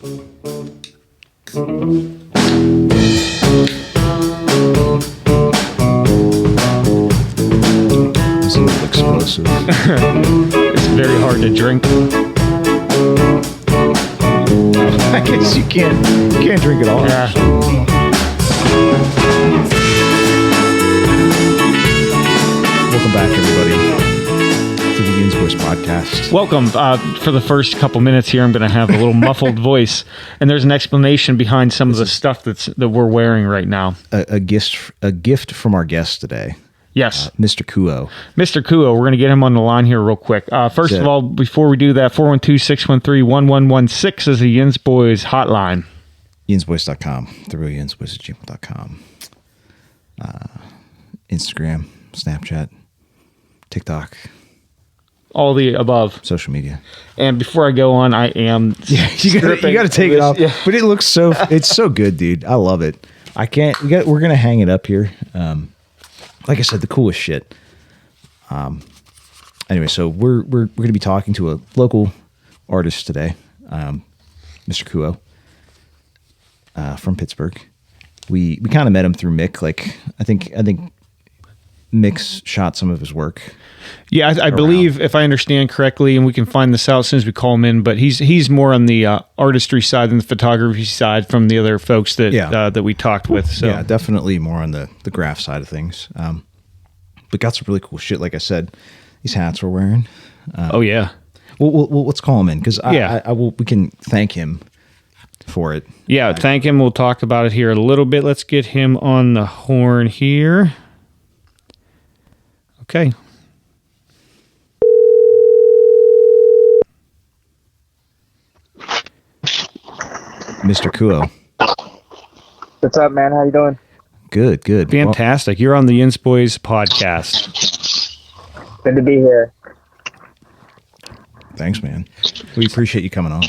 It's a little explosive. It's very hard to drink. I guess you can't drink it all. Yeah. Welcome back, everybody, to the YINZBOYZ podcast. Welcome. For the first couple minutes here, I'm going to have a little muffled voice, and there's an explanation behind some of the stuff that we're wearing right now. A gift from our guest today. Yes. Mr. Kuo. Mr. Kuo, we're going to get him on the line here real quick. First of all, before we do that, 412-613-1116 is the YINZBOYZ hotline. YINZBOYZ.com. The real YINZBOYZ@gmail.com. Instagram, Snapchat, TikTok. All the above. Social media. And before I go on, I am you got to take it off. Yeah. But it looks it's so good, dude. I love it. We're going to hang it up here. Like I said, the coolest shit. Anyway, so we're going to be talking to a local artist today, Mr. Kuo, from Pittsburgh. We kind of met him through Mick. Like I think Mick's shot some of his work. Yeah, I believe, if I understand correctly, and we can find this out as soon as we call him in, but he's more on the artistry side than the photography side from the other folks that we talked with. So. Yeah, definitely more on the graph side of things. But got some really cool shit. Like I said, these hats we're wearing. Oh, yeah. Well, let's call him in because we can thank him for it. Yeah, thank him. We'll talk about it here a little bit. Let's get him on the horn here. Okay. Mr. Kuo. What's up, man? How you doing? Good. Fantastic. You're on the YINZBOYZ podcast. Good to be here. Thanks, man. We appreciate you coming on.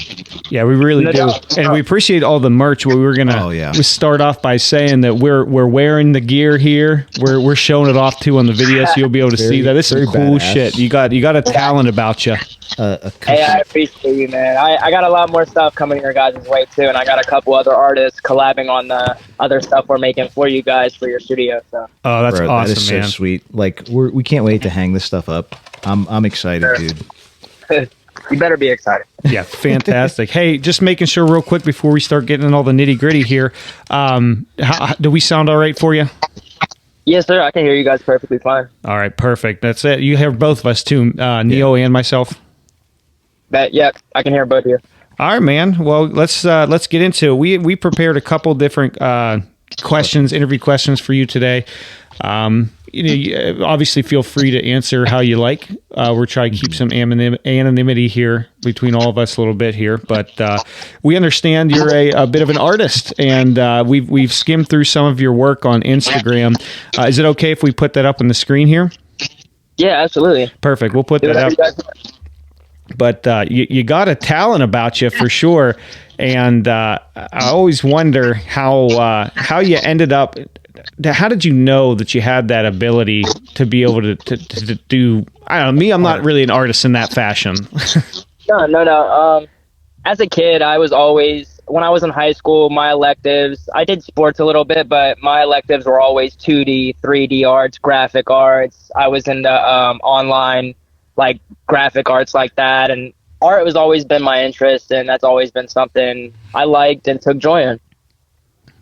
Yeah, we really do. And we appreciate all the merch. We were going to start off by saying that we're wearing the gear here. We're showing it off too on the video, so you'll be able to see that. This is cool shit. You got a talent about you. Hey, I appreciate you, man. I got a lot more stuff coming your guys' way too, and I got a couple other artists collabing on the other stuff we're making for you guys for your studio. So. Oh, that's awesome, that is man. So sweet. Like we can't wait to hang this stuff up. I'm excited, dude. You better be excited. Yeah, fantastic. Hey, just making sure real quick before we start getting in all the nitty gritty here. Do we sound all right for you? Yes, sir. I can hear you guys perfectly fine. All right, perfect. That's it. You hear both of us too, Neo and myself. Yep, I can hear both of you. All right, man. Well, let's get into it. We prepared a couple different interview questions for you today. You obviously feel free to answer how you like. We're trying to keep some anonymity here between all of us a little bit here, but we understand you're a bit of an artist, and we've skimmed through some of your work on Instagram. Is it okay if we put that up on the screen here? Yeah, absolutely. Perfect. We'll put that up. But you got a talent about you for sure, and I always wonder how you ended up. How did you know that you had that ability to be able to do? I don't know. Me, I'm not really an artist in that fashion. No. As a kid, I was always, when I was in high school, my electives, I did sports a little bit, but my electives were always 2D, 3D arts, graphic arts. I was into online, like graphic arts like that, and art has always been my interest, and that's always been something I liked and took joy in.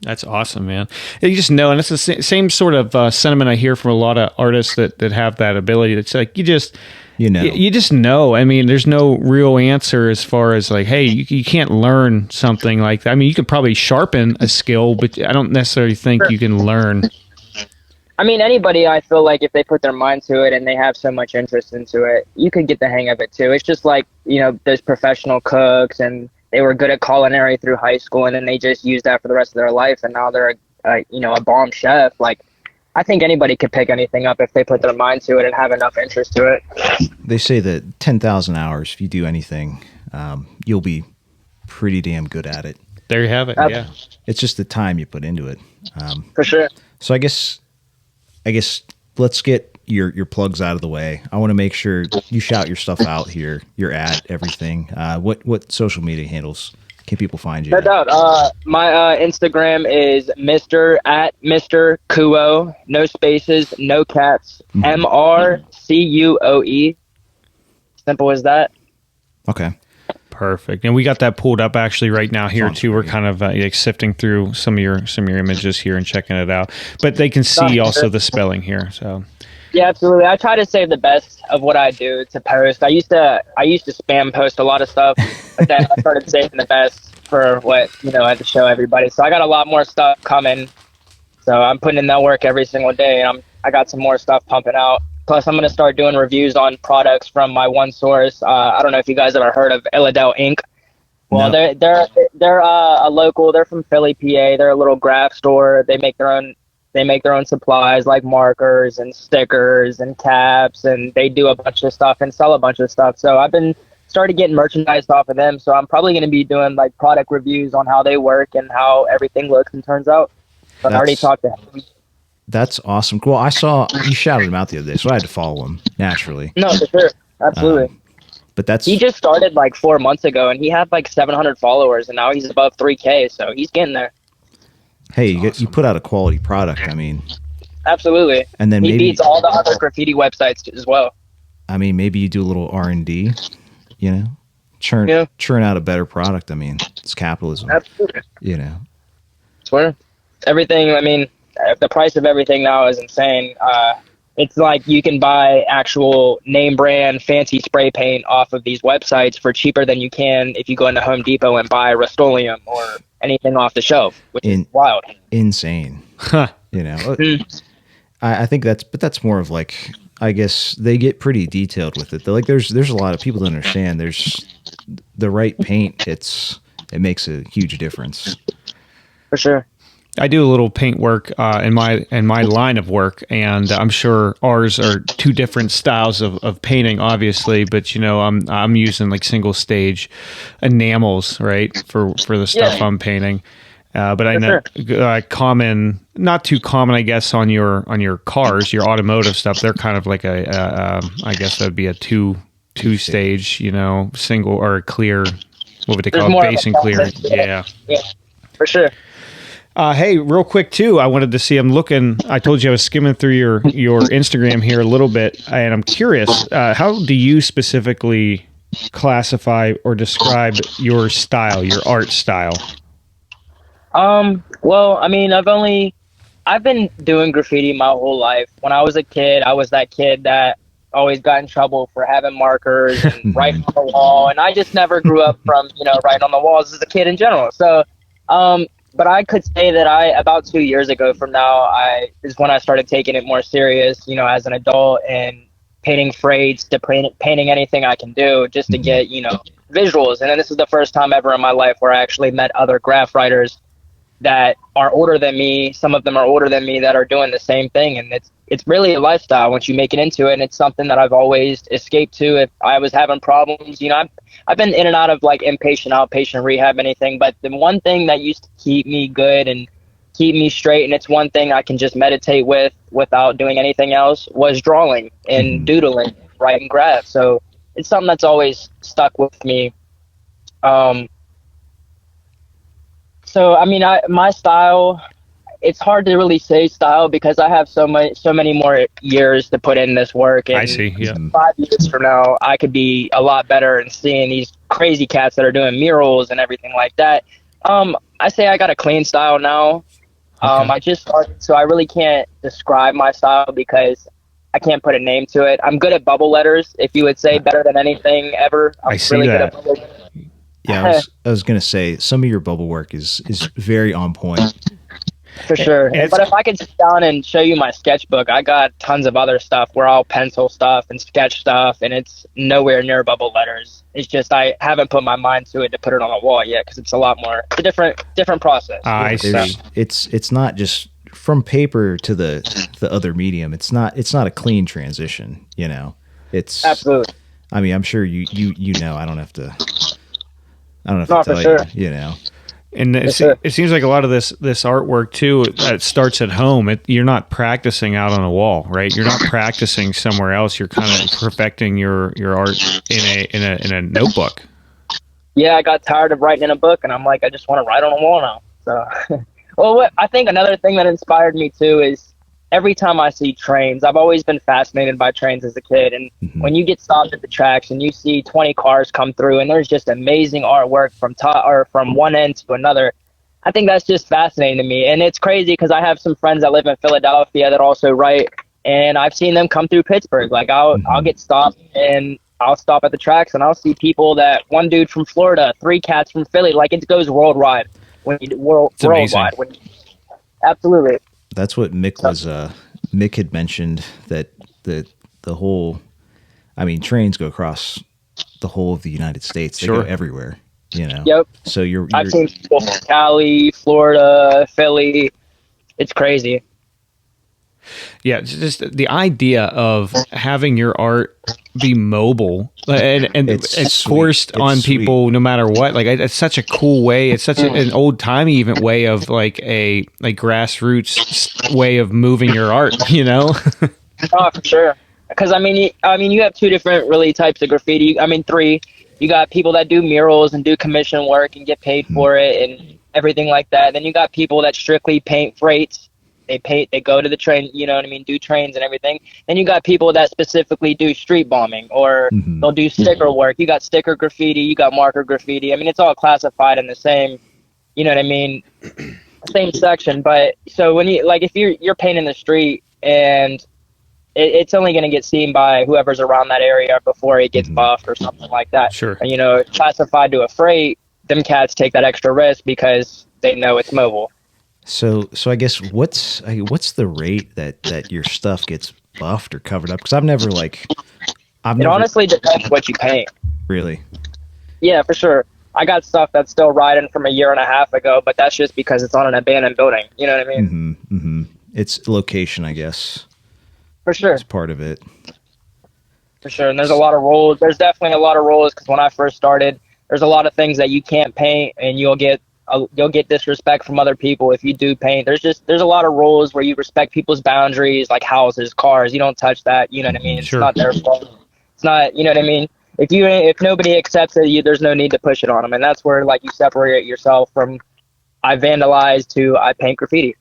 That's awesome, man. You just know, and it's the same sort of sentiment I hear from a lot of artists that have that ability. It's like you just know. I mean, there's no real answer as far as like, hey, you can't learn something like that. I mean, you could probably sharpen a skill, but I don't necessarily think you can learn. I mean, anybody, I feel like if they put their mind to it and they have so much interest into it, you could get the hang of it too. It's just like, there's professional cooks, and they were good at culinary through high school, and then they just used that for the rest of their life, and now they're a bomb chef. Like, I think anybody could pick anything up if they put their mind to it and have enough interest to it. They say that 10,000 hours, if you do anything, you'll be pretty damn good at it. There you have it. Yeah, it's just the time you put into it. For sure. So I guess let's get your plugs out of the way. I want to make sure you shout your stuff out here, your ad, everything. What social media handles can people find you? No doubt. My Instagram is Mr. Kuo, no spaces, no cats, MRCUOE. Simple as that. Okay. Perfect. And we got that pulled up actually right now here Sounds too. We're great. kind of like sifting through some of your images here and checking it out. But they can see also the spelling here. So Yeah, absolutely. I try to save the best of what I do to post. I used to spam post a lot of stuff, but then I started saving the best for what I had to show everybody. So I got a lot more stuff coming. So I'm putting in that work every single day, and I got some more stuff pumping out. Plus, I'm going to start doing reviews on products from my one source. I don't know if you guys ever heard of Illidale Inc. Well, No. they're a local. They're from Philly, PA. They're a little graph store. They make their own supplies like markers and stickers and caps, and they do a bunch of stuff and sell a bunch of stuff. So I've been started getting merchandise off of them. So I'm probably going to be doing like product reviews on how they work and how everything looks and turns out. But I already talked to him. That's awesome. Well, I saw you shouted him out the other day, so I had to follow him naturally. No, for sure. Absolutely. But that's He just started like 4 months ago, and he had like 700 followers, and now he's above 3K. So he's getting there. hey, you put out a quality product. I mean, Absolutely. and then He maybe beats all the other graffiti websites as well. I mean maybe you do a little R&D, churn out a better product. I mean, it's capitalism. Absolutely. Swear. Everything, I mean, the price of everything now is insane. It's like you can buy actual name brand fancy spray paint off of these websites for cheaper than you can if you go into Home Depot and buy Rust-Oleum or anything off the shelf, which is wild. Insane. Huh. I think that's more of like, I guess they get pretty detailed with it. They're like, there's a lot of people to understand. There's the right paint. It makes a huge difference. For sure. I do a little paint work in my line of work, and I'm sure ours are two different styles of painting, obviously. But I'm using like single stage enamels, right, for the stuff I'm painting. But I know not too common, I guess, on your cars, your automotive stuff. They're kind of like I guess that would be a two stage, single or clear. What would they call it? Base and clear. Yeah, for sure. Hey, real quick too, I wanted to see. I told you I was skimming through your Instagram here a little bit, and I'm curious. How do you specifically classify or describe your style, your art style? Well, I mean, I've been doing graffiti my whole life. When I was a kid, I was that kid that always got in trouble for having markers and writing on the wall, and I just never grew up from writing on the walls as a kid in general. So, but I could say that about 2 years ago from now, is when I started taking it more serious, as an adult, and painting freights to painting anything I can do just to get, visuals. And then this is the first time ever in my life where I actually met other graph writers that are older than me. Some of them are older than me that are doing the same thing. And it's really a lifestyle once you make it into it. And it's something that I've always escaped to if I was having problems. I've been in and out of like inpatient, outpatient rehab, anything. But the one thing that used to keep me good and keep me straight, and it's one thing I can just meditate without doing anything else, was drawing and doodling, writing graphs. So it's something that's always stuck with me. So, I mean, my style, it's hard to really say style because I have so many more years to put in this work. And I see, yeah. 5 years from now, I could be a lot better and seeing these crazy cats that are doing murals and everything like that. I say I got a clean style now. I just started, so I really can't describe my style because I can't put a name to it. I'm good at bubble letters, if you would say, better than anything ever. I see really that. Good at bubble letters. Yeah, I was going to say some of your bubble work is very on point. For sure. But if I could sit down and show you my sketchbook, I got tons of other stuff where I'll pencil stuff and sketch stuff, and it's nowhere near bubble letters. It's just I haven't put my mind to it to put it on a wall yet because it's a lot more. It's a different process. I see. It's not just from paper to the other medium. It's not a clean transition. It's absolutely. I mean, I'm sure you know. I don't have to tell you. And it seems like a lot of this artwork too starts at home. You're not practicing out on a wall, right? You're not practicing somewhere else. You're kind of perfecting your art in a notebook. Yeah, I got tired of writing in a book, and I'm like, I just want to write on a wall now. So, well, I think another thing that inspired me too is every time I see trains, I've always been fascinated by trains as a kid. And when you get stopped at the tracks and you see 20 cars come through, and there's just amazing artwork from top or from one end to another, I think that's just fascinating to me. And it's crazy because I have some friends that live in Philadelphia that also write, and I've seen them come through Pittsburgh. Like I'll get stopped and I'll stop at the tracks and I'll see people that one dude from Florida, three cats from Philly. Like it goes worldwide when you worldwide. Absolutely. That's what Mick was. Mick had mentioned that the whole. I mean, trains go across the whole of the United States. They go everywhere. You know. Yep. So you're I've seen people from Cali, Florida, Philly. It's crazy. Yeah, it's just the idea of having your art be mobile and it's coursed on people no matter what. Like it's such a cool way. It's such an old timey even way of like a grassroots way of moving your art. You know? Oh, for sure. Because I mean, you have two different really types of graffiti. I mean, three. You got people that do murals and do commission work and get paid for it and everything like that. Then you got people that strictly paint freights. They go to the train, you know what I mean, do trains and everything. Then you got people that specifically do street bombing or they'll do sticker work. You got sticker graffiti, you got marker graffiti. I mean, it's all classified in the same, you know what I mean, same section. But so when you, like, if you're painting the street and it's only going to get seen by whoever's around that area before it gets buffed or something like that. Sure. And, you know, classified to a freight, them cats take that extra risk because they know it's mobile. So I guess what's the rate that your stuff gets buffed or covered up? Because I've never honestly depends what you paint. Really? Yeah, for sure. I got stuff that's still riding from a year and a half ago, but that's just because it's on an abandoned building. You know what I mean? It's location, I guess. For sure. It's part of it. For sure. And there's a lot of rules. There's definitely a lot of rules because when I first started, there's a lot of things that you can't paint and you'll get disrespect from other people if you do paint. There's a lot of rules where you respect people's boundaries, like houses, cars. You don't touch that. You know what I mean? It's not their fault. It's not. You know what I mean? If nobody accepts it, there's no need to push it on them, and that's where like you separate yourself from I vandalize to I paint graffiti.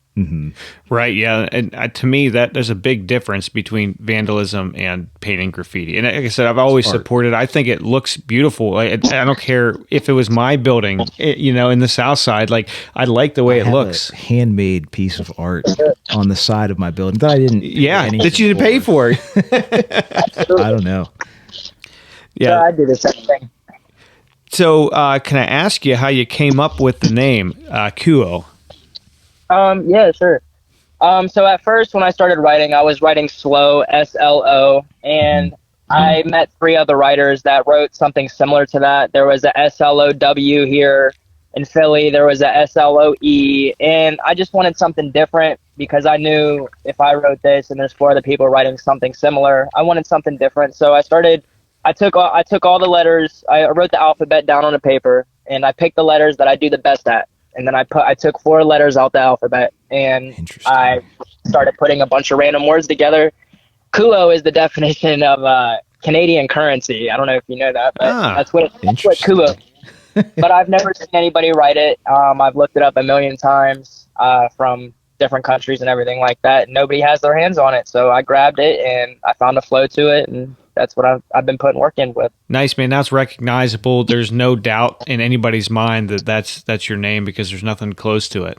Right. Yeah. And to me, that there's a big difference between vandalism and painting graffiti. And like I said, I've always supported. I think it looks beautiful. I don't care if it was my building, in the South Side. Like I like the way it looks. A handmade piece of art on the side of my building that I didn't. Yeah, that you didn't pay for. I don't know. Yeah, I do the same thing. So, can I ask you how you came up with the name Kuo? Yeah, sure. So at first when I started writing, I was writing slow, SLO, and I met three other writers that wrote something similar to that. There was a SLOW here in Philly. There was a SLOE, and I just wanted something different because I knew if I wrote this and there's four other people writing something similar, I wanted something different. So I took all the letters, I wrote the alphabet down on a paper, and I picked the letters that I do the best at. And then I took four letters out the alphabet, and I started putting a bunch of random words together. Kuo is the definition of Canadian currency. I don't know if you know that, but that's what Kuo. But I've never seen anybody write it. I've looked it up a million times from different countries and everything like that. Nobody has their hands on it, so I grabbed it and I found a flow to it, and that's what I've been putting work in with. Nice, man. That's recognizable. There's no doubt in anybody's mind that that's your name because there's nothing close to it.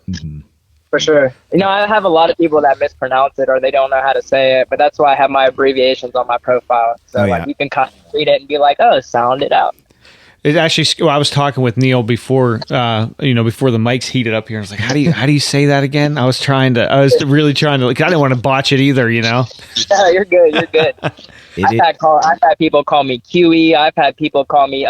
For sure. I have a lot of people that mispronounce it or they don't know how to say it, but that's why I have my abbreviations on my profile. So you can kind of read it and be like, oh, sound it out. It actually, I was talking with Neil before the mics heated up here. I was like, how do you say that again? I was really trying to, like, I didn't want to botch it either, Yeah, you're good. You're good. I've had people call me QE. I've had people call me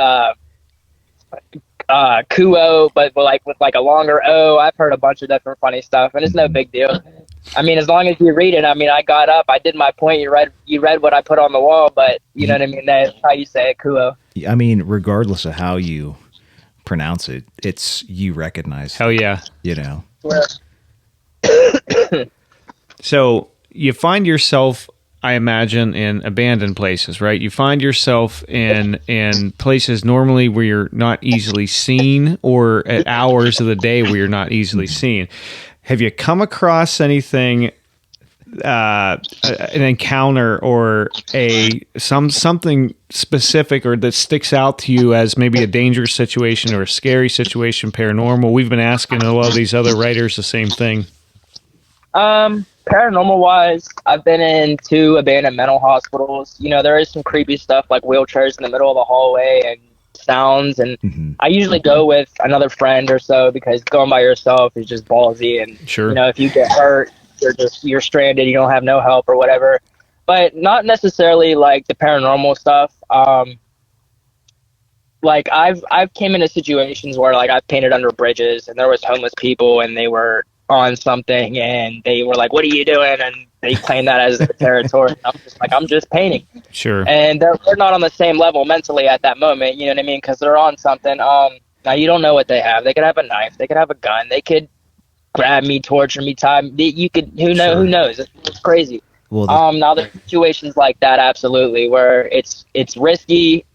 Kuo, but with a longer O. I've heard a bunch of different funny stuff, and it's no big deal. I mean, as long as you read it. I mean, I got up, I did my point. You read what I put on the wall, but you know what I mean. That's how you say it, Kuo. I mean, regardless of how you pronounce it, you recognize. Hell yeah. Yeah. So you find yourself I imagine, in abandoned places, right? You find yourself in places normally where you're not easily seen, or at hours of the day where you're not easily seen. Have you come across anything, an encounter or something specific or that sticks out to you as maybe a dangerous situation or a scary situation, paranormal? We've been asking a lot of these other writers the same thing. Paranormal wise, I've been in 2 abandoned mental hospitals. You know, there is some creepy stuff like wheelchairs in the middle of the hallway and sounds. And I usually go with another friend or so, because going by yourself is just ballsy. And, Sure. you know, if you get hurt, you're stranded, you don't have no help or whatever. But not necessarily like the paranormal stuff. Like I've came into situations where like I've painted under bridges and there was homeless people and they were on something and they were like, "What are you doing?" And they claim that as their territory. And I'm just like, I'm just painting. Sure. And they're not on the same level mentally at that moment. You know what I mean? Because they're on something. Now you don't know what they have. They could have a knife. They could have a gun. They could grab me, torture me, tie me. You could. Who knows? It's crazy. Well, now there's situations like that, absolutely, where it's risky,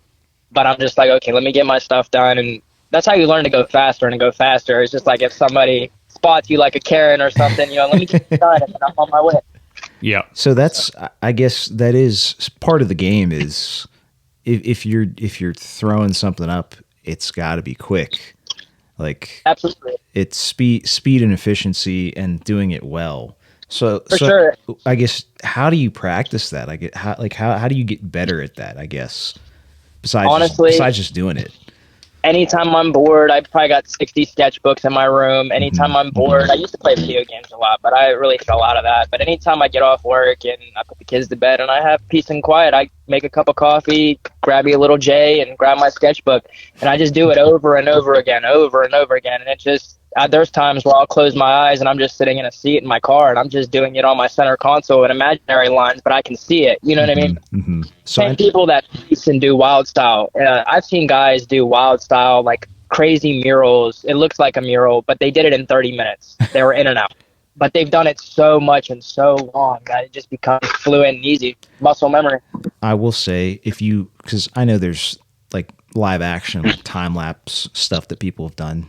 but I'm just like, okay, let me get my stuff done, and that's how you learn to go faster and go faster. It's just like if somebody spots you like a Karen or something, you know, let me get it done, and then I'm on my way. Yeah. so that's, I guess that is part of the game, is if you're throwing something up, it's got to be quick. Like, Absolutely. it's speed and efficiency and doing it well. So Sure. I guess, how do you practice that? How do you get better at that, I guess, besides just doing it? Anytime I'm bored, I probably got 60 sketchbooks in my room. Anytime I'm bored, I used to play video games a lot, but I really fell out of that. But anytime I get off work and I put the kids to bed and I have peace and quiet, I make a cup of coffee, grab me a little J, and grab my sketchbook. And I just do it over and over again. And it just, there's times where I'll close my eyes and I'm just sitting in a seat in my car and I'm just doing it on my center console in imaginary lines, but I can see it. You know what I mean? Mm-hmm. So And people that piece and do wild style. I've seen guys do wild style, like crazy murals. It looks like a mural, but they did it in 30 minutes. They were in and out. But they've done it so much and so long that it just becomes fluent and easy. Muscle memory. I will say, because I know there's like live action, like time lapse stuff that people have done.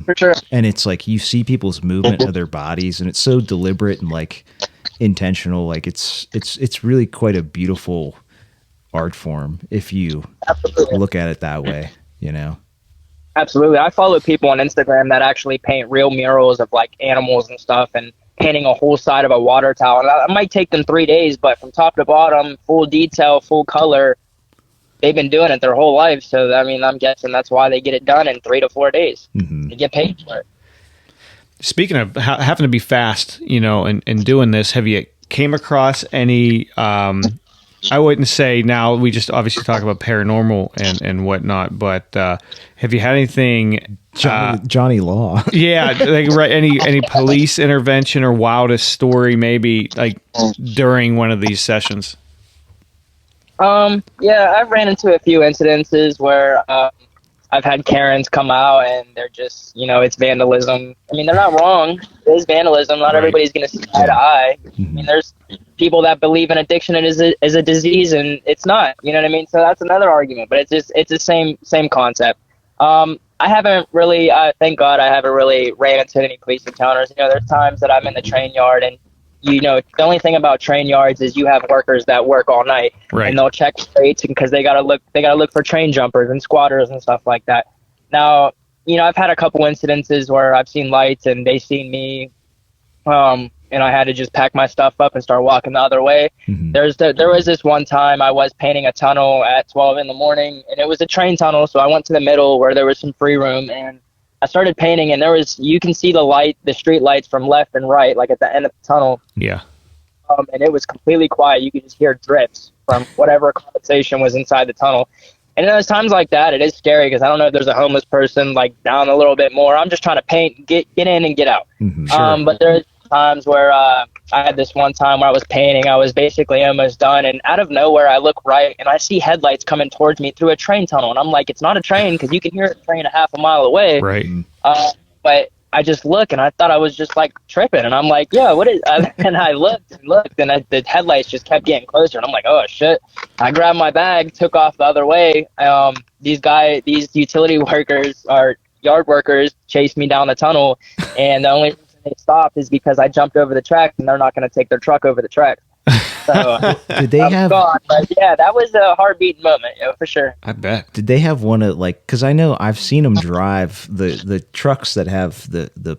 For sure. And it's like you see people's movement of their bodies, and it's so deliberate and like intentional. Like it's really quite a beautiful art form if you Absolutely. look at it that way, you know? Absolutely. I follow people on Instagram that actually paint real murals of like animals and stuff, and painting a whole side of a water tower. And it might take them 3 days, but from top to bottom, full detail, full color. They've been doing it their whole life. So, I mean, I'm guessing that's why they get it done in 3 to 4 days. Mm-hmm. They get paid for it. Speaking of having to be fast, you know, and doing this, have you came across any, I wouldn't say now, we just obviously talk about paranormal and whatnot, but have you had anything... Johnny Law. Yeah, like any police intervention or wildest story maybe like during one of these sessions? Yeah, I've ran into a few incidences where I've had Karens come out and they're just, you know, it's vandalism. I mean, they're not wrong. It is vandalism. Not everybody's going to see eye to eye. I mean, there's people that believe in addiction is a disease, and it's not. You know what I mean? So that's another argument, but it's the same concept. I haven't really, thank God, I haven't really ran into any police encounters. You know, there's times that I'm in the train yard, and you know, the only thing about train yards is you have workers that work all night, right, and they'll check rates because they gotta look for train jumpers and squatters and stuff like that. Now, you know, I've had a couple incidences where I've seen lights and they seen me, and I had to just pack my stuff up and start walking the other way. Mm-hmm. There was this one time I was painting a tunnel at 12 in the morning, and it was a train tunnel, so I went to the middle where there was some free room, and I started painting, and you can see the street lights from left and right, like at the end of the tunnel. Yeah. And it was completely quiet. You could just hear drips from whatever conversation was inside the tunnel. And there's times like that, it is scary because I don't know if there's a homeless person like down a little bit more. I'm just trying to paint, get in and get out. Mm-hmm. Sure. But there's times where I had this one time where I was painting. I was basically almost done, and out of nowhere I look right and I see headlights coming towards me through a train tunnel, and I'm like, it's not a train because you can hear a train a half a mile away. Right. But I just look and I thought I was just like tripping, and I'm like, "Yo, what is?" And I looked and looked, and the headlights just kept getting closer, and I'm like, "Oh shit!" I grabbed my bag, took off the other way. These utility workers or yard workers chased me down the tunnel, and the only reason they stopped is because I jumped over the tracks, and they're not going to take their truck over the tracks. So Did they I'm have? gone. But yeah, that was a heartbeat moment, for sure. I bet. Did they have one of like? Because I know I've seen them drive the trucks that have the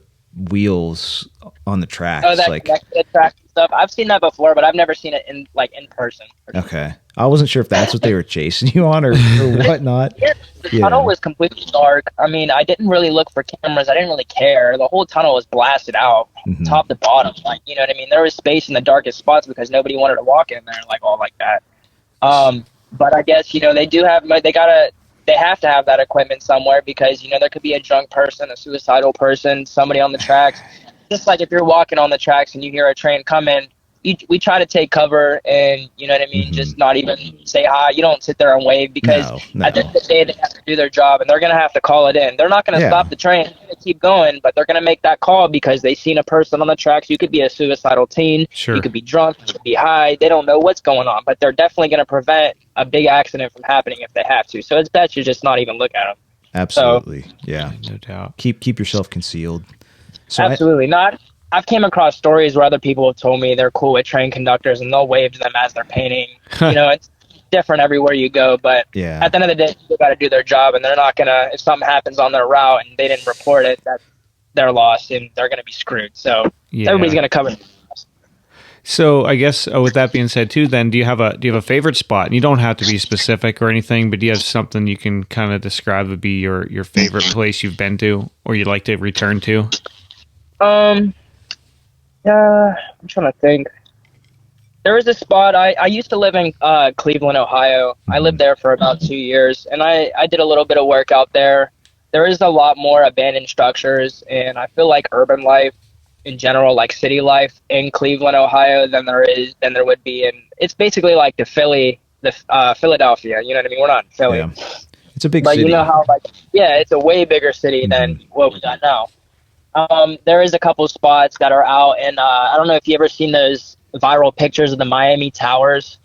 wheels on the tracks. Oh, that like, connected track and stuff. I've seen that before, but I've never seen it in person. okay, I wasn't sure if that's what they were chasing you on or whatnot. The tunnel was completely dark. I mean, I didn't really look for cameras. I didn't really care. The whole tunnel was blasted out, top to bottom. Like, you know what I mean? There was space in the darkest spots because nobody wanted to walk in there, like all like that. But I guess they have to have that equipment somewhere because there could be a drunk person, a suicidal person, somebody on the tracks. Just like if you're walking on the tracks and you hear a train coming, we try to take cover and, you know what I mean, just not even say hi. You don't sit there and wave because at the end of the day, they have to do their job and they're going to have to call it in. They're not going to stop the train. They're going to keep going, but they're going to make that call because they seen a person on the tracks. You could be a suicidal teen. Sure. You could be drunk. You could be high. They don't know what's going on, but they're definitely going to prevent a big accident from happening if they have to. So it's best you just not even look at them. Absolutely. Yeah. No doubt. Keep yourself concealed. So absolutely not. I've came across stories where other people have told me they're cool with train conductors and they'll wave to them as they're painting. It's different everywhere you go, but at the end of the day, people got to do their job, and they're not gonna. If something happens on their route and they didn't report it, that's their loss, and they're gonna be screwed. So everybody's gonna cover it. So I guess with that being said, too, then do you have a favorite spot? And you don't have to be specific or anything, but do you have something you can kind of describe would be your favorite place you've been to or you'd like to return to? I'm trying to think. There is a spot. I used to live in Cleveland, Ohio. I lived there for about 2 years, and I did a little bit of work out there. There is a lot more abandoned structures, and I feel like urban life in general, like city life in Cleveland, Ohio, than there would be in. It's basically like Philadelphia. You know what I mean? We're not in Philly. Yeah. It's a big but city. You know how it's a way bigger city than what we got now. There is a couple spots that are out, and I don't know if you ever seen those viral pictures of the Miami towers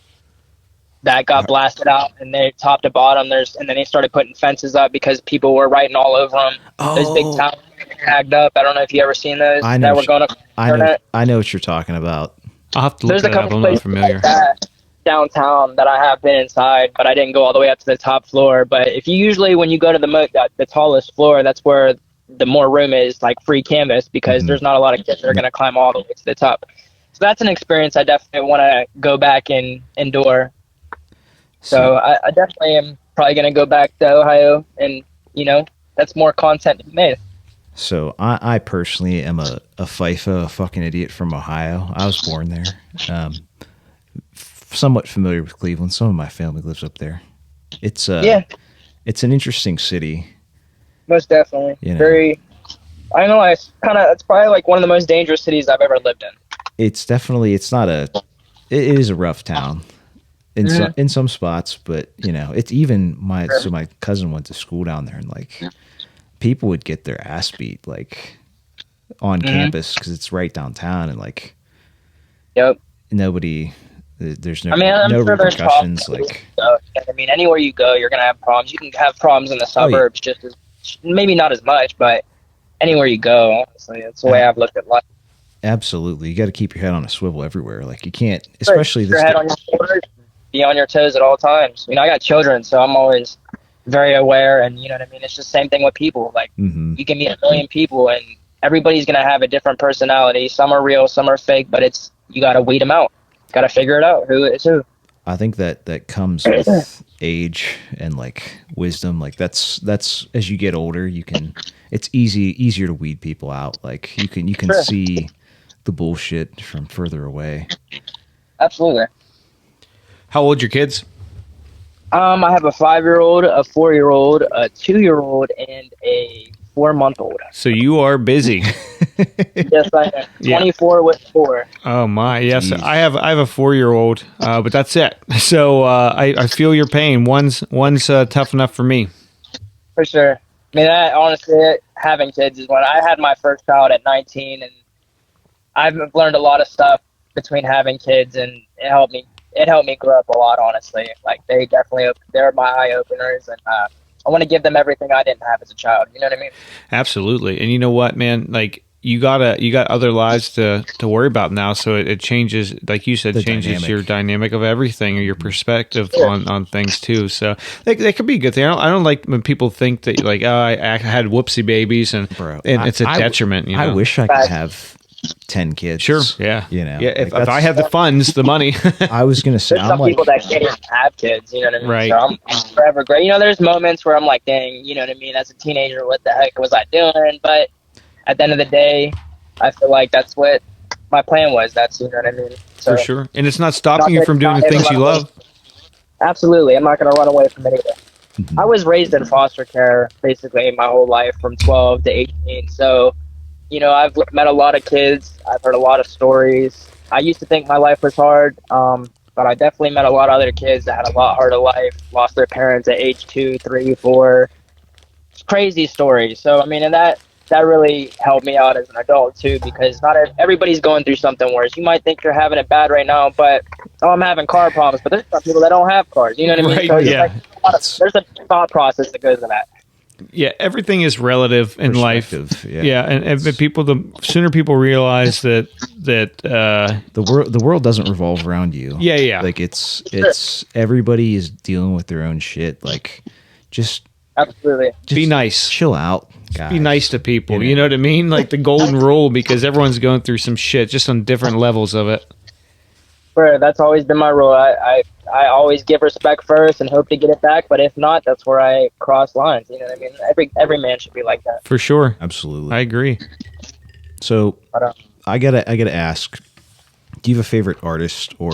that got blasted out, and they top to bottom. And then they started putting fences up because people were writing all over them. Those big towers tagged up. I don't know if you ever seen those. I know what you're talking about. I'll have to look There's that a up. couple I'm not places familiar. like that downtown that I have been inside, but I didn't go all the way up to the top floor. But if you usually, when you go to the tallest floor, that's where the more room is, like free canvas, because there's not a lot of kids that are going to climb all the way to the top. So that's an experience I definitely want to go back and endure. So I definitely am probably going to go back to Ohio, and that's more content to be made. So I personally am a FIFO, a fucking idiot from Ohio. I was born there. Somewhat familiar with Cleveland. Some of my family lives up there. It's it's an interesting city. Most definitely. Very. I know. It's probably like one of the most dangerous cities I've ever lived in. It's definitely. It is a rough town in some spots, but it's even my cousin went to school down there, and like people would get their ass beat like on campus because it's right downtown, and like nobody. There's no. I'm no sure repercussions. There's like, anywhere you go, you're gonna have problems. You can have problems in the suburbs, just as maybe not as much, but anywhere you go, honestly, that's the way I've looked at life. Absolutely, you got to keep your head on a swivel everywhere. Like you can't, especially your head on your shoulders, be on your toes at all times. I got children, so I'm always very aware, and you know what I mean. It's just the same thing with people. Like you can meet a million people, and everybody's gonna have a different personality. Some are real, some are fake, but you got to weed them out. Got to figure it out. Who is who? I think that comes with age and like wisdom. Like that's as you get older, it's easier to weed people out. Like you can see the bullshit from further away. Absolutely. How old are your kids? I have a 5-year-old, a 4-year-old, a 2-year-old, and a 4-month-old. So you are busy. Yes, I am. 24 with 4. Oh my, yes. Jeez. I have a 4-year-old, but that's it. So I feel your pain. One's tough enough for me. For sure. I mean, honestly, having kids is when I had my first child at 19, and I've learned a lot of stuff between having kids, and it helped me grow up a lot, honestly. Like, they're my eye openers, and I want to give them everything I didn't have as a child. You know what I mean? Absolutely. And you know what, man? Like, you got other lives to worry about now, so it changes, like you said, changes your dynamic of everything, or your perspective on things too. So that could be a good thing. I don't like when people think that, like, oh, I had whoopsie babies, and it's a detriment. You know? I wish I could have 10 kids. Sure. Yeah. You know. Yeah. If I had the funds, the money. I was gonna say, there's some people that can't even have kids. You know what I mean? Right. So I'm forever great. You know, there's moments where I'm like, dang, you know what I mean? As a teenager, what the heck was I doing? But at the end of the day, I feel like that's what my plan was. That's, you know what I mean? So, for sure. And it's not stopping you from doing the things you love. Absolutely. I'm not going to run away from anything. I was raised in foster care basically my whole life from 12 to 18. So, you know, I've met a lot of kids. I've heard a lot of stories. I used to think my life was hard, but I definitely met a lot of other kids that had a lot harder life, lost their parents at age 2, 3, 4. It's crazy stories. So, I mean, and that really helped me out as an adult too, because not everybody's going through something worse. You might think you're having it bad right now, but I'm having car problems. But there's some people that don't have cars. You know what I mean? Right, So it's yeah. there's a thought process that goes to that. Yeah, everything is relative in life. Yeah. And the sooner people realize that the world doesn't revolve around you. Yeah. Like it's everybody is dealing with their own shit. Like just Absolutely. be nice. Chill out, guys. Be nice to people. You know what I mean? Like the golden rule, because everyone's going through some shit, just on different levels of it. Sure, that's always been my rule. I always give respect first and hope to get it back, but if not, that's where I cross lines. You know what I mean? Every man should be like that. For sure. Absolutely. I agree. So I gotta ask, do you have a favorite artist or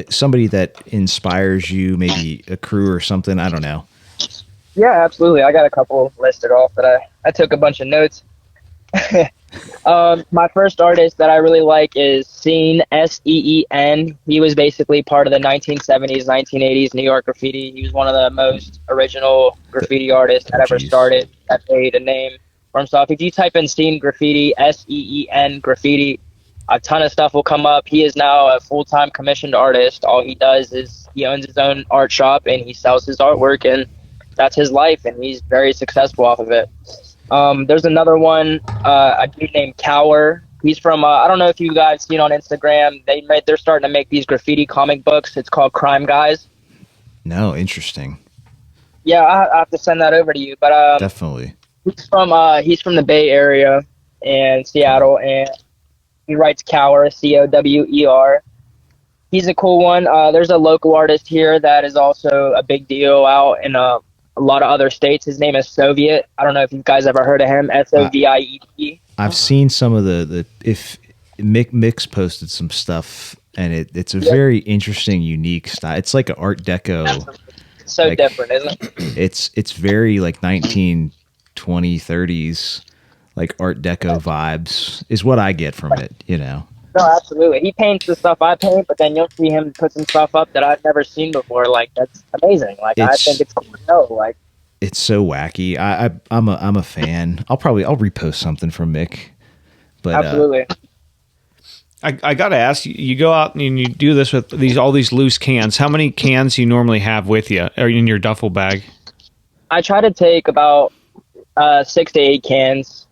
somebody that inspires you, maybe a crew or something? I don't know. Yeah, absolutely. I got a couple listed off, but I took a bunch of notes. My first artist that I really like is Seen, Seen. He was basically part of the 1970s, 1980s New York graffiti. He was one of the most original graffiti artists that ever started, that made a name for himself. If you type in Seen graffiti, Seen graffiti, a ton of stuff will come up. He is now a full-time commissioned artist. All he does is he owns his own art shop and he sells his artwork, and that's his life, and he's very successful off of it. There's another one, a dude named Cower. He's from, I don't know if you guys seen on Instagram, they're starting to make these graffiti comic books. It's called Crime Guys. No, interesting. Yeah, I have to send that over to you. But Definitely. he's from the Bay Area and Seattle, and he writes Cower, Cower. He's a cool one. There's a local artist here that is also a big deal out in a lot of other states. His name is Soviet. I don't know if you guys ever heard of him. Soviet. I've seen some of the if Mix posted some stuff, and it's a very interesting, unique style. It's like an Art Deco. So like, different, isn't it? It's very like 1920s, 30s, like Art Deco vibes is what I get from it. You know. No, absolutely. He paints the stuff I paint, but then you'll see him put some stuff up that I've never seen before. Like, that's amazing. Like, I think it's cool to know. Like, it's so wacky. I'm a fan. I'll repost something from Mick. But absolutely. I gotta ask you. You go out and you do this with all these loose cans. How many cans do you normally have with you, or in your duffel bag? I try to take about 6 to 8 cans.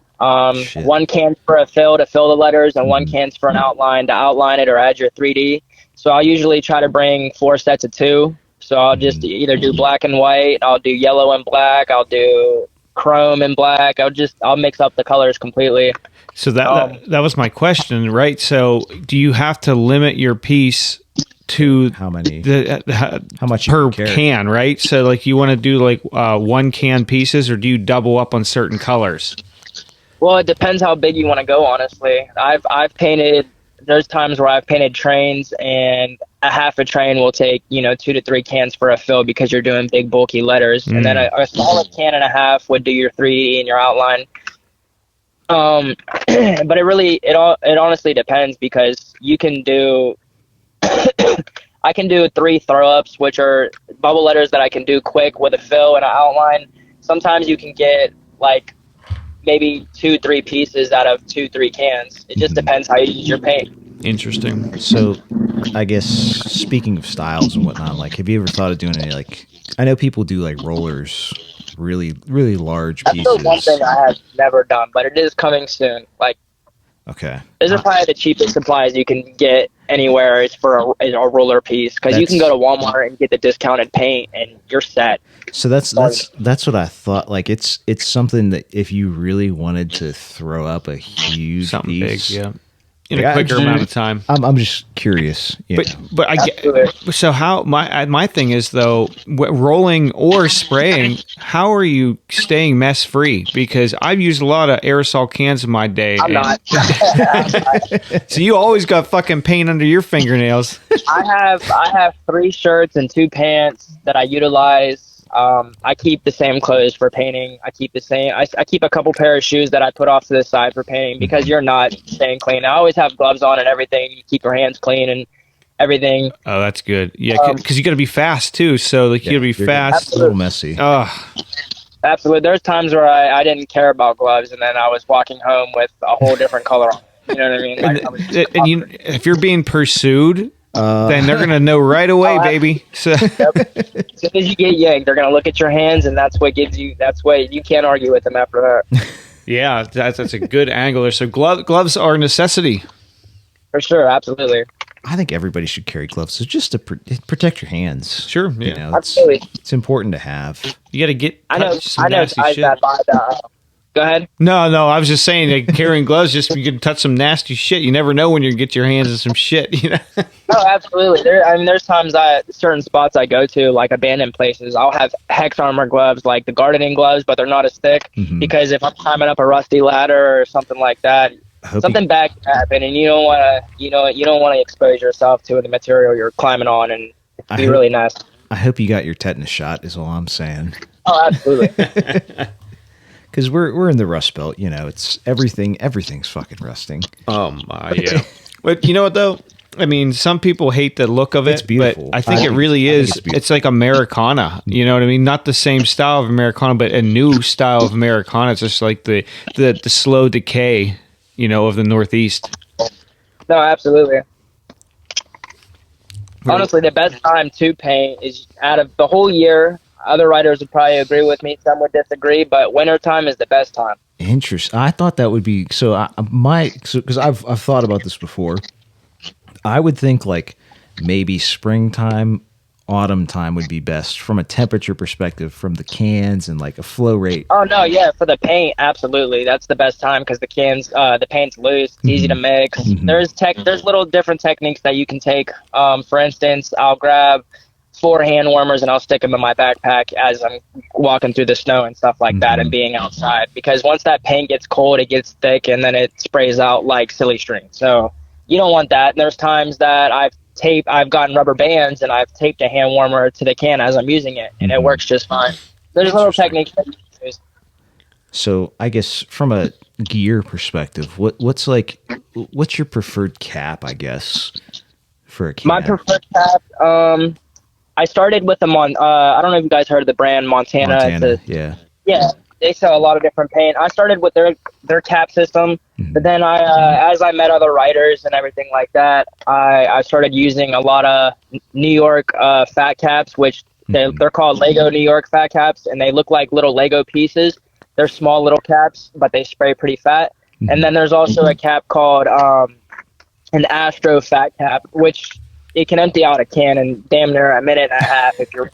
One can for a fill to fill the letters, and one can's for an outline to outline it or add your 3D. So I'll usually try to bring 4 sets of 2. So I'll just either do black and white, I'll do yellow and black, I'll do chrome and black. I'll mix up the colors completely. So that was my question, right? So do you have to limit your piece to how many? How much per can, right? So like you want to do like 1 can pieces, or do you double up on certain colors? Well, it depends how big you want to go, honestly. I've painted, there's times where I've painted trains, and a half a train will take, 2 to 3 cans for a fill because you're doing big, bulky letters. And then a smaller can and a half would do your 3D and your outline. But it honestly depends, because you can do, I can do 3 throw-ups, which are bubble letters that I can do quick with a fill and an outline. Sometimes you can get, like, maybe 2-3 pieces out of 2-3 cans. It just depends how you use your paint. Interesting. So, I guess speaking of styles and whatnot, like, have you ever thought of doing any, like, I know people do like rollers, really, really large That's pieces. the one thing I have never done, but it is coming soon. Like, Okay. those are probably the cheapest supplies you can get anywhere is for a roller piece, because you can go to Walmart and get the discounted paint and you're set. So that's what I thought. Like, it's something that if you really wanted to throw up a huge Something piece, big, yeah. In a quicker amount of time. I'm just curious. But I get, so how my thing is though, rolling or spraying, how are you staying mess free? Because I've used a lot of aerosol cans in my day. I'm not. So you always got fucking paint under your fingernails. I have 3 shirts and 2 pants that I utilize. I keep the same clothes for painting. I keep the same. I keep a couple pair of shoes that I put off to the side for painting because you're not staying clean. I always have gloves on and everything. You keep your hands clean and everything. Oh, that's good. Yeah, because you got to be fast too. So like you got to be fast. A little messy. Absolutely. There's times where I didn't care about gloves, and then I was walking home with a whole different color on. You know what I mean? Like, if you're being pursued, then they're gonna know right away, baby. So As soon as you get yanked, they're gonna look at your hands, and that's what you can't argue with them after that. Yeah, that's a good angler. So gloves are a necessity. For sure, absolutely. I think everybody should carry gloves, so just to protect your hands. Sure, yeah, you know, absolutely. It's important to have. You got to get. I know guys that buy the. Go ahead. No, I was just saying that carrying gloves, just you can touch some nasty shit. You never know when you're gonna get your hands in some shit. You know. Oh, absolutely. There's times certain spots I go to, like abandoned places, I'll have hex armor gloves, like the gardening gloves, but they're not as thick because if I'm climbing up a rusty ladder or something like that, something bad can happen, and you don't want to expose yourself to the material you're climbing on, and it'd be really nasty. I hope you got your tetanus shot. Is all I'm saying. Oh, absolutely. Because we're in the Rust Belt, you know, it's everything's fucking rusting. Oh my, yeah. But you know what though? I mean, some people hate the look of it. It's beautiful. But I think it really is. It's like Americana. You know what I mean? Not the same style of Americana, but a new style of Americana. It's just like the slow decay, you know, of the Northeast. No, absolutely. Honestly, the best time to paint is out of the whole year. Other writers would probably agree with me. Some would disagree, but wintertime is the best time. Interesting. I thought that would be so. Because I've thought about this before. I would think like maybe springtime, autumn time would be best from a temperature perspective, from the cans and like a flow rate. Oh no, yeah, for the paint, absolutely, that's the best time because the paint's loose, it's easy to mix. There's little different techniques that you can take. For instance, I'll grab 4 hand warmers and I'll stick them in my backpack as I'm walking through the snow and stuff like that and being outside, because once that paint gets cold, it gets thick and then it sprays out like silly string. So you don't want that. And there's times that I've gotten rubber bands and I've taped a hand warmer to the can as I'm using it, and it works just fine. There's little techniques that you can use. So I guess from a gear perspective, what's your preferred cap, I guess, for a can? My preferred cap, I started with them on, I don't know if you guys heard of the brand Montana. Yeah. Yeah, they sell a lot of different paint. I started with their cap system, but then as I met other writers and everything like that, I started using a lot of New York fat caps, which they're called Lego New York fat caps, and they look like little Lego pieces. They're small little caps, but they spray pretty fat. And then there's also a cap called an Astro fat cap, which it can empty out a can in damn near a minute and a half if you're.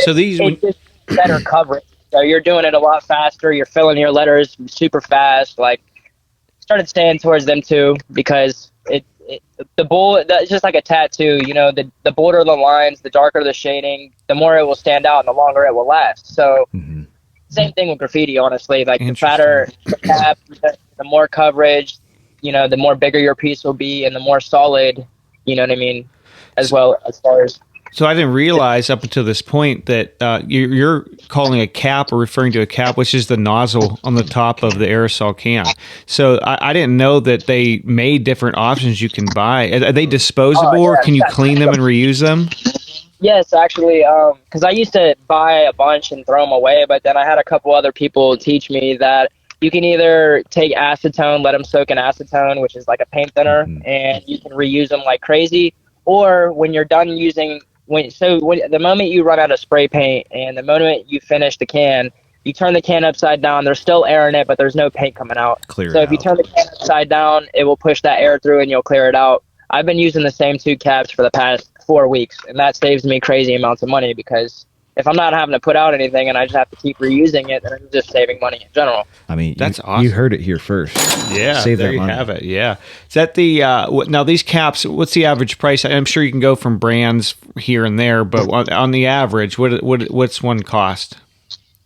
So these it's just better coverage. So you're doing it a lot faster. You're filling your letters super fast. Like, started staying towards them too because it's just like a tattoo. You know, the bolder the lines, the darker the shading, the more it will stand out and the longer it will last. So same thing with graffiti, honestly. Like the fatter the cap, the more coverage, you know, the more bigger your piece will be and the more solid. You know what I mean? As well as far as. So I didn't realize up until this point that you're calling a cap or referring to a cap, which is the nozzle on the top of the aerosol can. So I didn't know that they made different options you can buy. Are they disposable or can you clean them and reuse them? Yes, actually, because I used to buy a bunch and throw them away, but then I had a couple other people teach me that You can either take acetone, let them soak in acetone, which is like a paint thinner, and you can reuse them like crazy. Or when you're done using, the moment you run out of spray paint and the moment you finish the can, you turn the can upside down. There's still air in it, but there's no paint coming out. So if you turn the can upside down, it will push that air through and you'll clear it out. I've been using the same 2 caps for the past 4 weeks, and that saves me crazy amounts of money because if I'm not having to put out anything and I just have to keep reusing it, then I'm just saving money in general. I mean, that's awesome. You heard it here first. Yeah, Save there that you money. have it. Yeah. Is that the now these caps? What's the average price? I'm sure you can go from brands here and there, but on the average, what's one cost?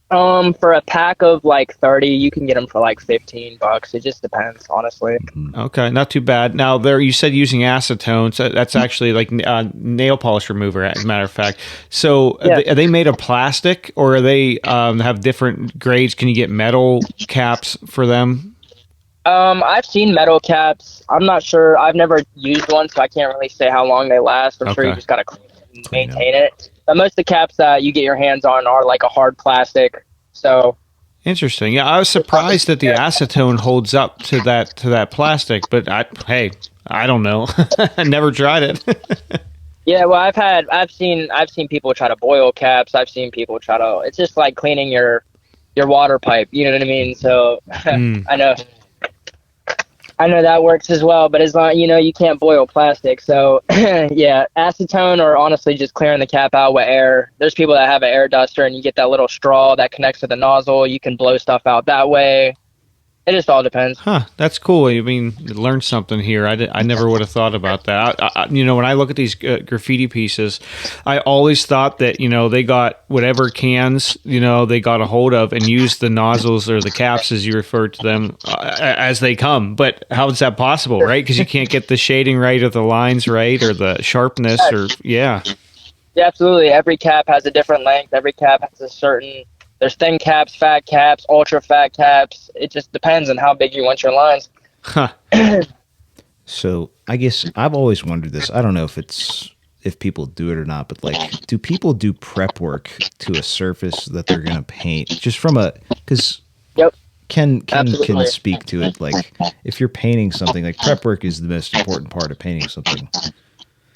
For a pack of like 30, you can get them for like $15. It just depends, honestly. Okay, not too bad. Now, you said using acetone, so that's actually like nail polish remover, as a matter of fact. So, are they made of plastic, or are they have different grades? Can you get metal caps for them? I've seen metal caps. I'm not sure. I've never used one, so I can't really say how long they last. I'm sure you just gotta clean it and maintain it. But most of the caps that you get your hands on are like a hard plastic. So interesting. Yeah, I was surprised that the acetone holds up to that plastic, but I don't know. I never tried it. Yeah, well, I've seen people try to boil caps. I've seen people try to. It's just like cleaning your water pipe. You know what I mean? So I know that works as well, but as long you can't boil plastic. So yeah, acetone or honestly just clearing the cap out with air. There's people that have an air duster and you get that little straw that connects to the nozzle. You can blow stuff out that way. It just all depends. Huh, that's cool. I mean, learned something here. I never would have thought about that. When I look at these graffiti pieces, I always thought that, they got whatever cans, they got a hold of and used the nozzles or the caps, as you referred to them, as they come. But how is that possible, right? Because you can't get the shading right or the lines right or the sharpness Yeah, absolutely. Every cap has a different length. Every cap has a certain... There's thin caps, fat caps, ultra fat caps. It just depends on how big you want your lines. Huh. So I guess I've always wondered this. I don't know if people do it or not, but like, do people do prep work to a surface that they're going to paint just from because Ken can speak to it. Like if you're painting something, like prep work is the most important part of painting something.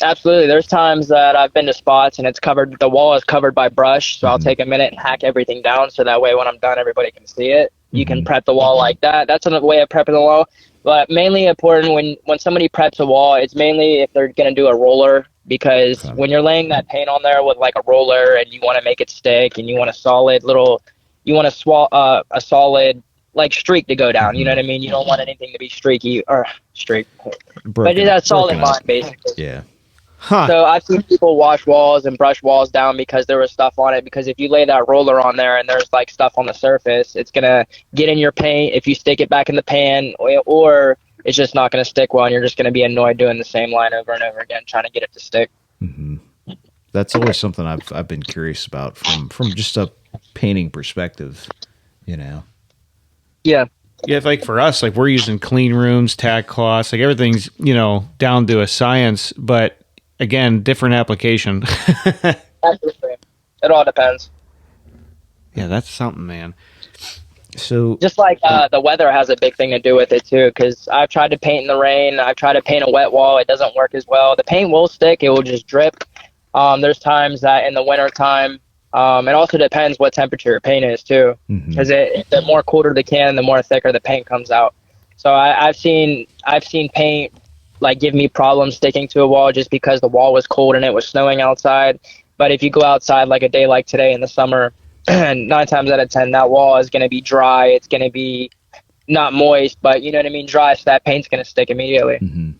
Absolutely. There's times that I've been to spots and the wall is covered by brush. So I'll take a minute and hack everything down. So that way when I'm done, everybody can see it. You can prep the wall like that. That's another way of prepping the wall. But mainly important when somebody preps a wall, it's mainly if they're going to do a roller, because when you're laying that paint on there with like a roller and you want to make it stick and you want a solid like streak to go down. You know what I mean? You don't want anything to be streaky or streak. But it's a solid line basically. Yeah. Huh. So I've seen people wash walls and brush walls down because there was stuff on it. Because if you lay that roller on there and there's like stuff on the surface, it's going to get in your paint if you stick it back in the pan, or it's just not going to stick well and you're just going to be annoyed doing the same line over and over again trying to get it to stick. Mm-hmm. That's always something I've been curious about from just a painting perspective, Yeah. Yeah, like for us, like we're using clean rooms, tack cloths, like everything's, down to a science, but again, different application. Absolutely. It all depends. Yeah, that's something, man. So just like the weather has a big thing to do with it too, because I've tried to paint in the rain. I've tried to paint a wet wall. It doesn't work as well. The paint will stick. It will just drip. There's times that in the winter time, it also depends what temperature your paint is too, because the more colder the can, the more thicker the paint comes out. So I've seen paint like give me problems sticking to a wall just because the wall was cold and it was snowing outside. But if you go outside like a day like today in the summer, 9 times out of 10 that wall is going to be dry. It's going to be not moist, but you know what I mean, dry, so that paint's going to stick immediately.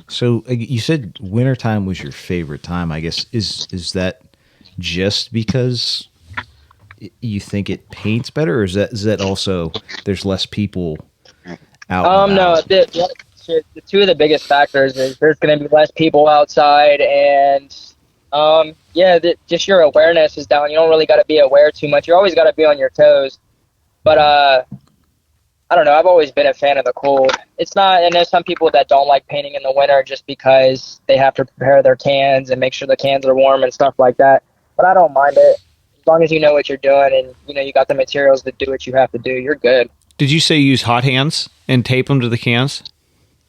So you said wintertime was your favorite time. I guess is that just because you think it paints better, or is that also there's less people out? No, the 2 of the biggest factors is there's going to be less people outside, and just your awareness is down. You don't really got to be aware too much. You always got to be on your toes. But I don't know. I've always been a fan of the cold. It's not, and there's some people that don't like painting in the winter just because they have to prepare their cans and make sure the cans are warm and stuff like that. But I don't mind it. As long as you know what you're doing and you got the materials to do what you have to do, you're good. Did you say you use hot hands and tape them to the cans?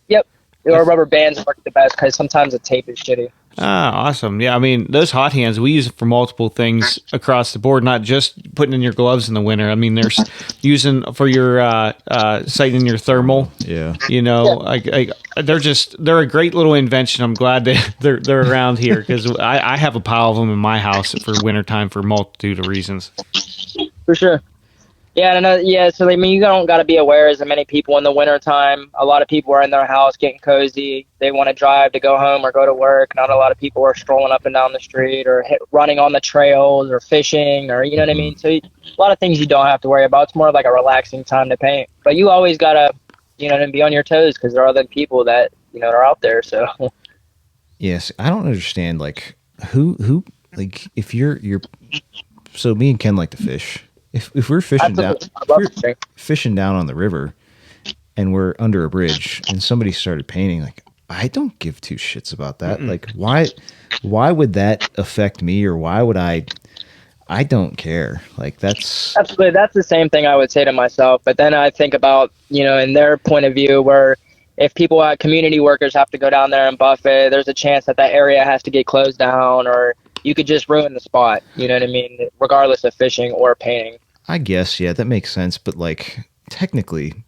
Yep. Or rubber bands work the best because sometimes the tape is shitty. Ah, awesome. Yeah, I mean, those hot hands, we use it for multiple things across the board, not just putting in your gloves in the winter. I mean, there's using for your sighting your thermal. Yeah. You know, they're a great little invention. I'm glad that they're around here because I have a pile of them in my house for wintertime for a multitude of reasons. For sure. Yeah, so I mean, you don't got to be aware as many people in the wintertime. A lot of people are in their house getting cozy. They want to drive to go home or go to work. Not a lot of people are strolling up and down the street or running on the trails or fishing or, you know what I mean? So a lot of things you don't have to worry about. It's more like a relaxing time to paint. But you always got to, you know, be on your toes because there are other people that, you know, are out there. So, yes, I don't understand, like, who, like, if you're, so me and Ken like to fish. If we're fishing fishing down on the river and we're under a bridge and somebody started painting, like, I don't give two shits about that. Mm-mm. Like, why would that affect me, or why would I don't care. Like, that's absolutely, that's the same thing I would say to myself. But then I think about, you know, in their point of view, where if people community workers have to go down there and buff it, there's a chance that area has to get closed down, or you could just ruin the spot, you know what I mean, regardless of fishing or painting. I guess, yeah, that makes sense. But, like, technically,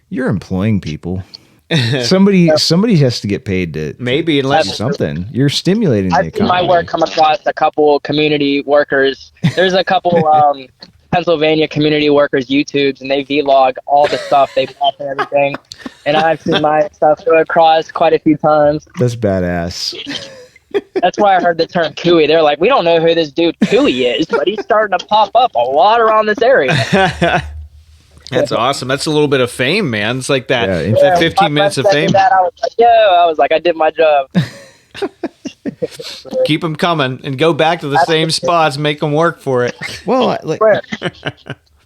you're employing people. Somebody has to get paid to maybe unless do something. You're stimulating the economy. I've seen my work come across a couple community workers. There's a couple Pennsylvania community workers YouTubes, and they vlog all the stuff they buff and everything. And I've seen my stuff go across quite a few times. That's badass. That's why I heard the term Cooey. They're like, we don't know who this dude Cooey is, but he's starting to pop up a lot around this area. That's awesome. That's a little bit of fame, man. It's like that, 15 minutes of fame. I was like, I did my job. Keep them coming and go back to the same spots, make them work for it. Well,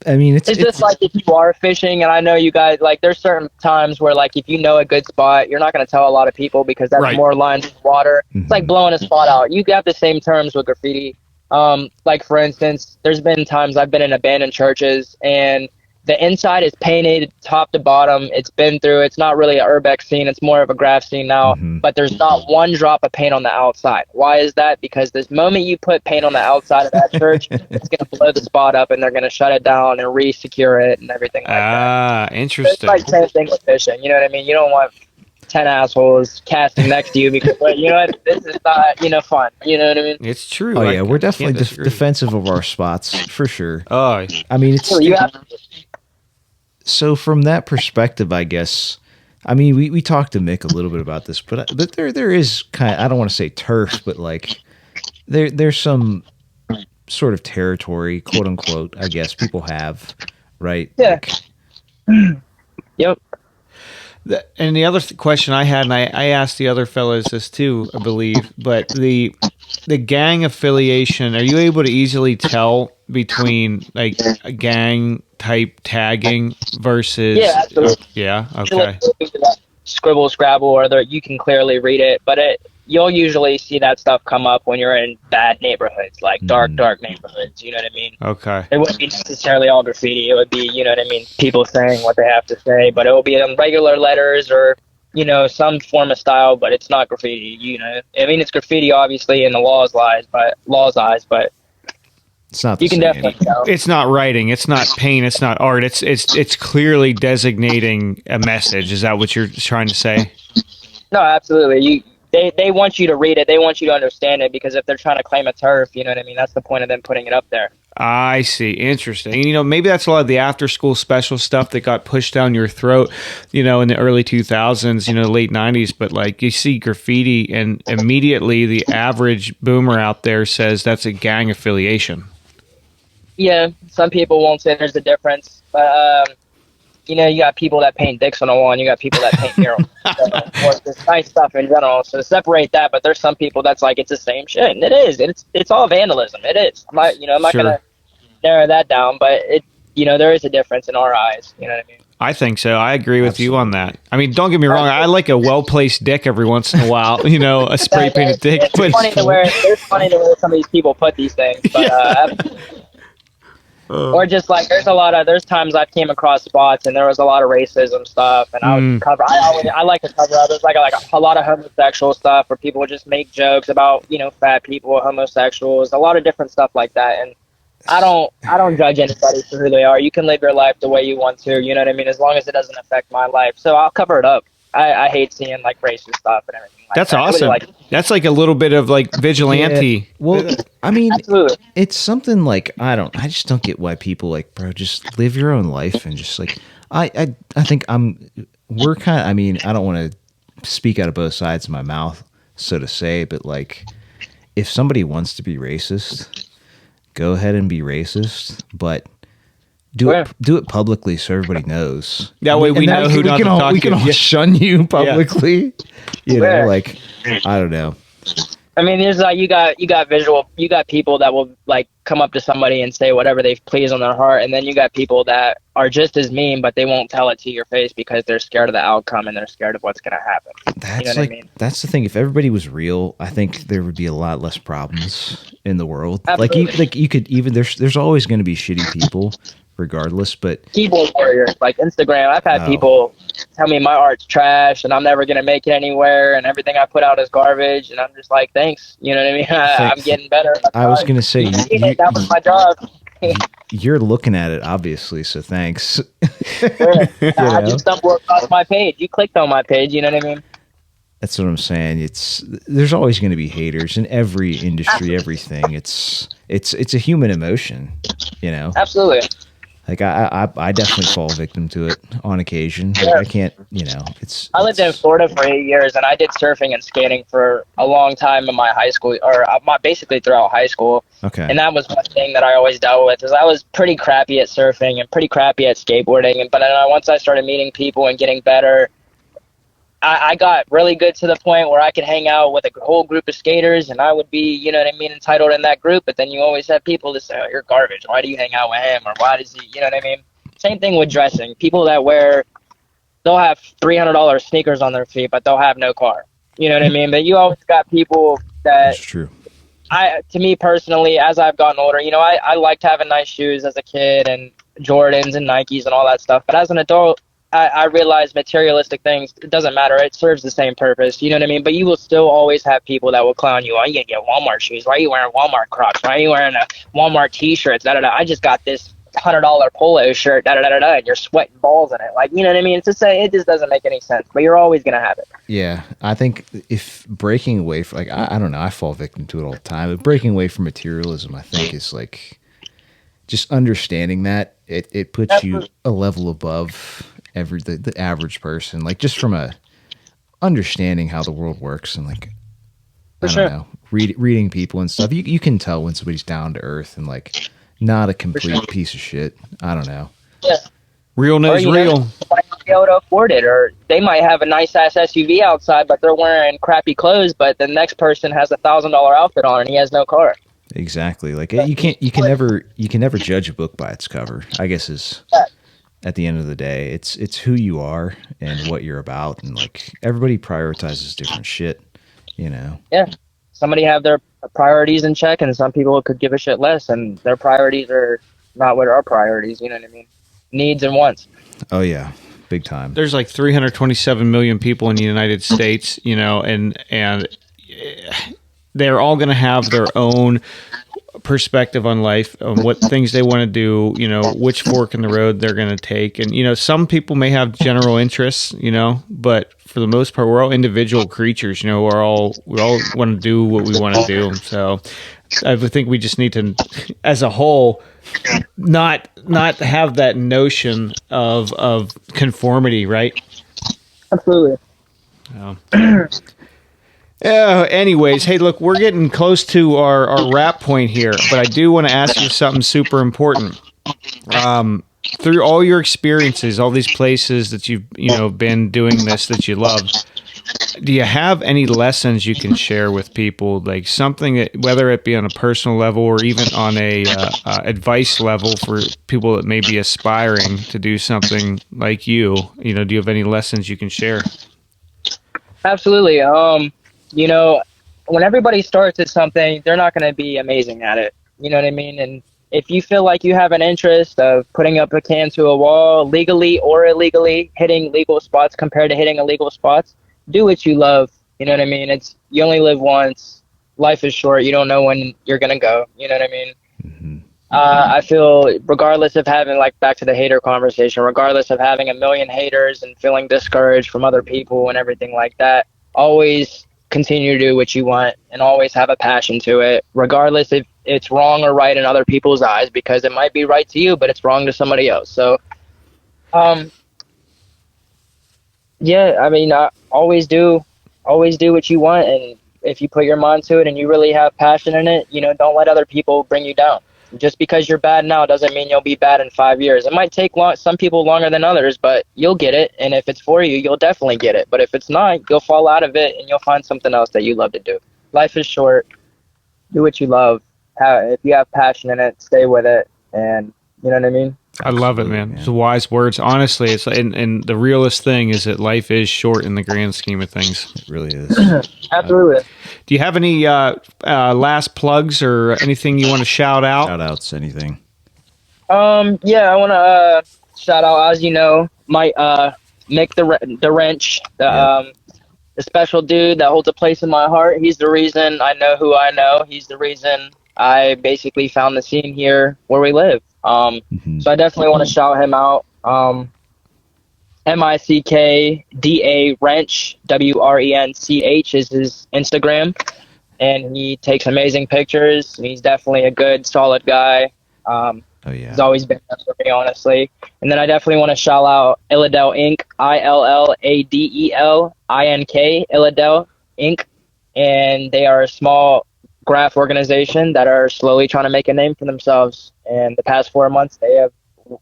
I mean, it's just like if you are fishing, and I know you guys, like, there's certain times where, like, if you know a good spot, you're not going to tell a lot of people because that's more lines of water. Mm-hmm. It's like blowing a spot out. You got the same terms with graffiti. Like, for instance, there's been times I've been in abandoned churches, and the inside is painted top to bottom. It's been through. It's not really an urbex scene. It's more of a graph scene now. Mm-hmm. But there's not one drop of paint on the outside. Why is that? Because this moment you put paint on the outside of that church, it's going to blow the spot up, and they're going to shut it down and re-secure it and everything like that. Ah, interesting. So it's like same thing with fishing. You know what I mean? You don't want 10 assholes casting next to you because, you know what, this is not, you know, fun. You know what I mean? It's true. Oh, yeah, we're definitely defensive of our spots, for sure. Oh, I mean, it's... So from that perspective, I guess, I mean, we talked to Mick a little bit about this, but there is kind of, I don't want to say turf, but, like, there's some sort of territory, quote unquote, I guess people have, right? Yeah. Like, yep. And the other question I had, and I asked the other fellas this too, I believe, but the gang affiliation, are you able to easily tell between, like, a gang type tagging versus... Yeah, absolutely. Yeah, okay. Scribble, scrabble, or you can clearly read it, but you'll usually see that stuff come up when you're in bad neighborhoods, like dark neighborhoods, you know what I mean? Okay. It wouldn't be necessarily all graffiti. It would be, you know what I mean, people saying what they have to say, but it will be in regular letters or, you know, some form of style, but it's not graffiti, you know? I mean, it's graffiti, obviously, in the law's eyes, but it's not you can definitely tell. It's not writing. It's not paint. It's not art. It's clearly designating a message. Is that what you're trying to say? No, absolutely. They want you to read it. They want you to understand it, because if they're trying to claim a turf, you know what I mean? That's the point of them putting it up there. I see. Interesting. You know, maybe that's a lot of the after school special stuff that got pushed down your throat, you know, in the early 2000s, you know, late 90s. But, like, you see graffiti and immediately the average boomer out there says that's a gang affiliation. Yeah, some people won't say there's a difference, but you know, you got people that paint dicks on the wall, and you got people that paint murals, or just nice stuff in general. So separate that. But there's some people that's like, it's the same shit, and it is. It's all vandalism. It is. I'm not gonna narrow that down, but there is a difference in our eyes. You know what I mean? I think so. I agree with you on that. I mean, don't get me wrong. I like a well-placed dick every once in a while. You know, a spray-painted dick. It's funny to where some of these people put these things, but. Or just like there's times I've came across spots and there was a lot of racism stuff, and I would cover. I like to cover up. There's like a lot of homosexual stuff where people would just make jokes about fat people, homosexuals, a lot of different stuff like that. And I don't judge anybody for who they are. You can live your life the way you want to. You know what I mean? As long as it doesn't affect my life, so I'll cover it up. I hate seeing like racist stuff and everything. That's awesome. That's like a little bit of like vigilante. Yeah. Well, I mean, Absolutely. It's something like I just don't get why people like, bro, just live your own life and just like I think we're kind of. I mean, I don't want to speak out of both sides of my mouth, so to say, but like, if somebody wants to be racist, go ahead and be racist, but do it publicly so everybody knows. That way we know who not to talk to. We can all shun you publicly. You know, like, I don't know. I mean, there's like you got people that will like come up to somebody and say whatever they please on their heart, and then you got people that are just as mean, but they won't tell it to your face because they're scared of the outcome and they're scared of what's going to happen. That's the thing. If everybody was real, I think there would be a lot less problems in the world. Absolutely. Like you could even there's always going to be shitty people, regardless. But keyboard warriors, like Instagram, I've had people tell me my art's trash and I'm never going to make it anywhere and everything I put out is garbage, and I'm just like, thanks. You know what I mean? I'm getting better. I was going to say, that was my job. You're looking at it, obviously, so thanks. I just stumbled across my page. You clicked on my page, you know what I mean? That's what I'm saying. There's always going to be haters in every industry, everything. It's a human emotion, you know? Absolutely. Like I definitely fall victim to it on occasion. Like, I can't, I lived in Florida for 8 years, and I did surfing and skating for a long time in my high school, or basically throughout high school. Okay. And that was one thing that I always dealt with, is I was pretty crappy at surfing and pretty crappy at skateboarding. But once I started meeting people and getting better, I got really good to the point where I could hang out with a whole group of skaters, and I would be, you know what I mean, entitled in that group. But then you always have people that say, oh, you're garbage. Why do you hang out with him? Or why does he, you know what I mean? Same thing with dressing. People that they'll have $300 sneakers on their feet, but they'll have no car. You know what I mean? But you always got people that... That's true. To me personally, as I've gotten older, I liked having nice shoes as a kid and Jordans and Nikes and all that stuff. But as an adult, I realize materialistic things, it doesn't matter. It serves the same purpose. You know what I mean? But you will still always have people that will clown you. Why you get Walmart shoes? Why are you wearing Walmart Crocs? Why are you wearing a Walmart T-shirt? I just got this $100 polo shirt. And you're sweating balls in it. Like, you know what I mean? It's just it just doesn't make any sense. But you're always gonna have it. Yeah, I think if breaking away from I don't know, I fall victim to it all the time. But breaking away from materialism, I think, is like just understanding that it puts you a level above the average person, like just from a understanding how the world works, and like I don't know, reading people and stuff. You can tell when somebody's down to earth and like not a complete piece of shit. I don't know. Yeah. Real knows real. They might not be able to afford it, or they might have a nice ass SUV outside, but they're wearing crappy clothes. But the next person has $1,000 outfit on and he has no car. Exactly. Like you can never judge a book by its cover, I guess is. At the end of the day, it's who you are and what you're about, and like everybody prioritizes different shit, you know. Yeah, somebody have their priorities in check, and some people could give a shit less, and their priorities are not what our priorities. You know what I mean? Needs and wants. Oh yeah, big time. There's like 327 million people in the United States, and they're all going to have their own perspective on life, on what things they want to do, which fork in the road they're going to take. And, some people may have general interests, but for the most part, we're all individual creatures, we all want to do what we want to do. So I think we just need to, as a whole, not have that notion of conformity, right? Absolutely. Anyways, hey, look, we're getting close to our wrap point here, but I do want to ask you something super important. Through all your experiences, all these places that you've been doing this that you love, do you have any lessons you can share with people, like something that, whether it be on a personal level or even on a advice level for people that may be aspiring to do something like you? Do you have any lessons you can share? Absolutely. When everybody starts at something, they're not going to be amazing at it. You know what I mean? And if you feel like you have an interest of putting up a can to a wall legally or illegally, hitting legal spots compared to hitting illegal spots, do what you love. You know what I mean? You only live once. Life is short. You don't know when you're going to go. You know what I mean? Mm-hmm. I feel regardless of having, like, back to the hater conversation, regardless of having a million haters and feeling discouraged from other people and everything like that, always continue to do what you want and always have a passion to it, regardless if it's wrong or right in other people's eyes, because it might be right to you, but it's wrong to somebody else. So, yeah, I mean, always do what you want. And if you put your mind to it and you really have passion in it, don't let other people bring you down. Just because you're bad now doesn't mean you'll be bad in 5 years. It might take some people longer than others, but you'll get it. And if it's for you, you'll definitely get it. But if it's not, you'll fall out of it and you'll find something else that you love to do. Life is short. Do what you love. If you have passion in it, stay with it. And you know what I mean? I love it, man. It's wise words. Honestly, it's and the realest thing is that life is short in the grand scheme of things. It really is. Absolutely. Do you have any last plugs or anything you want to shout out? Shout outs, anything? Yeah, I want to shout out, as you know, my Mick the Wrench, the special dude that holds a place in my heart. He's the reason I know who I know. He's the reason I basically found the scene here where we live. So I definitely want to shout him out. MICKDA Wrench, WRENCH is his Instagram, and he takes amazing pictures. He's definitely a good, solid guy. He's always been there for me, honestly. And then I definitely want to shout out Illadel Inc., ILLADELINK, Illadel Inc., and they are a small graph organization that are slowly trying to make a name for themselves. And the past 4 months, they have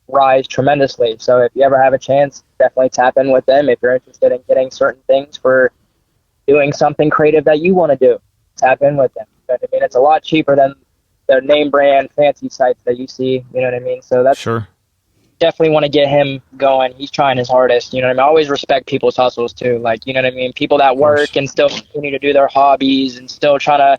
rise tremendously. So if you ever have a chance, definitely tap in with them. If you're interested in getting certain things for doing something creative that you want to do, tap in with them. But, I mean, it's a lot cheaper than the name brand fancy sites that you see. You know what I mean? So that's sure. Definitely want to get him going. He's trying his hardest. You know what I mean? I always respect people's hustles too. Like, you know what I mean? People that work and still continue to do their hobbies and still try to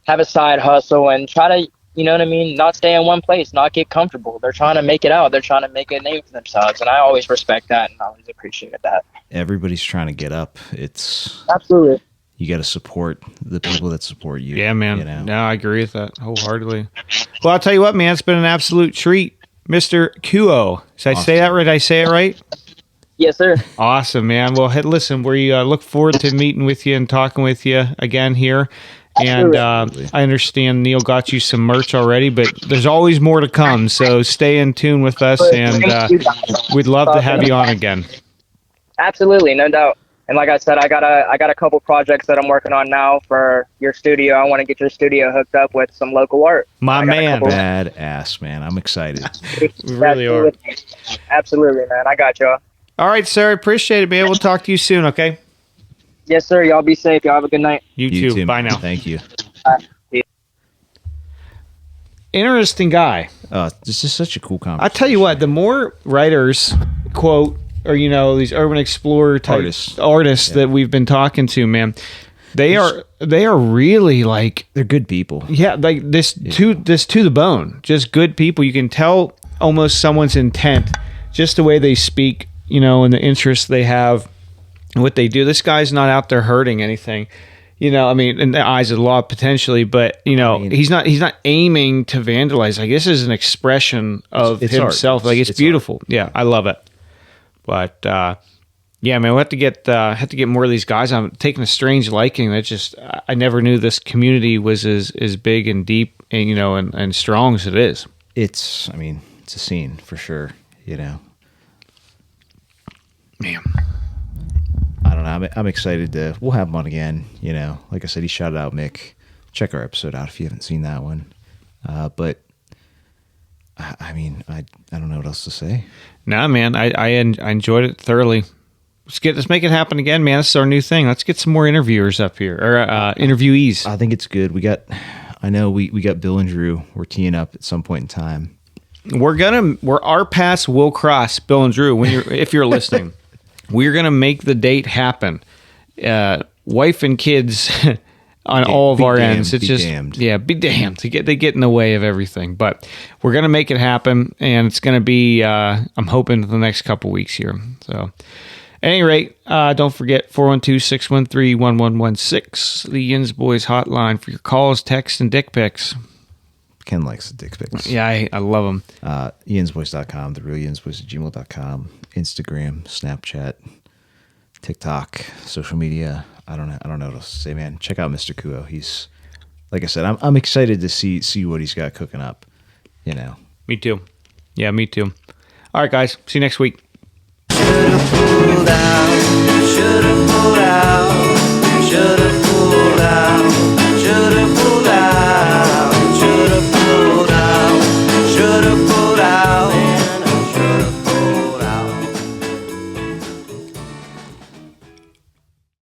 have a side hustle and try to, you know what I mean, not stay in one place, not get comfortable. They're trying to make it out. They're trying to make a name for themselves. And I always respect that and I always appreciate that. Everybody's trying to get up. It's absolutely. You got to support the people that support you. Yeah, man. No, I agree with that wholeheartedly. Well, I'll tell you what, man, it's been an absolute treat. Mr. Kuo. Did I say that right? Did I say it right? Yes, sir. Awesome, man. Well, hey, listen, we look forward to meeting with you and talking with you again here. And I understand Neil got you some merch already, but there's always more to come. So stay in tune with us, and we'd love to have you on again. Absolutely, no doubt. And like I said, I got a couple projects that I'm working on now for your studio. I want to get your studio hooked up with some local art. My man, badass, man. I'm excited. We really are. Absolutely, man. I got you. All right, sir. Appreciate it, man. We'll talk to you soon. Okay. Yes, sir. Y'all be safe. Y'all have a good night. You too. Bye now. Thank you. Interesting guy. This is such a cool conversation. I tell you what, the more writers quote, or these urban explorer type artists that we've been talking to, man, they are really like, they're good people. Yeah, like this to the bone. Just good people. You can tell almost someone's intent just the way they speak, and the interests they have. What they do. This guy's not out there hurting anything, I mean, in the eyes of the law potentially, but he's not aiming to vandalize. Like, this is an expression of himself. Like, it's beautiful. Art. Yeah, I love it. But yeah, man, we'll have to get more of these guys. I'm taking a strange liking. I never knew this community was as big and deep and and strong as it is. It's a scene for sure. Man. I don't know. I'm excited we'll have him on again. Like I said, he shouted out Mick. Check our episode out if you haven't seen that one. But I don't know what else to say. Nah, man, I enjoyed it thoroughly. Let's make it happen again, man. This is our new thing. Let's get some more interviewers up here, or interviewees. I think it's good. We got Bill and Drew. We're teeing up at some point in time. Our paths will cross, Bill and Drew. If you're listening. We're going to make the date happen. Wife and kids on all of our ends. It's be just damned. yeah, be damned. They get in the way of everything, but we're gonna make it happen, and it's gonna be. I'm hoping the next couple weeks here. So, at any rate, don't forget 412-613-1116, the YINZBOYZ hotline for your calls, texts, and dick pics. Ken likes the dick pics. Yeah, I love them. YINZBOYZ.com, therealyinzboys@gmail.com, Instagram, Snapchat, TikTok, social media. I don't know what else to say, man. Check out Mr. Kuo. He's, like I said, I'm excited to see what he's got cooking up. You know. Me too. Yeah, me too. All right, guys. See you next week.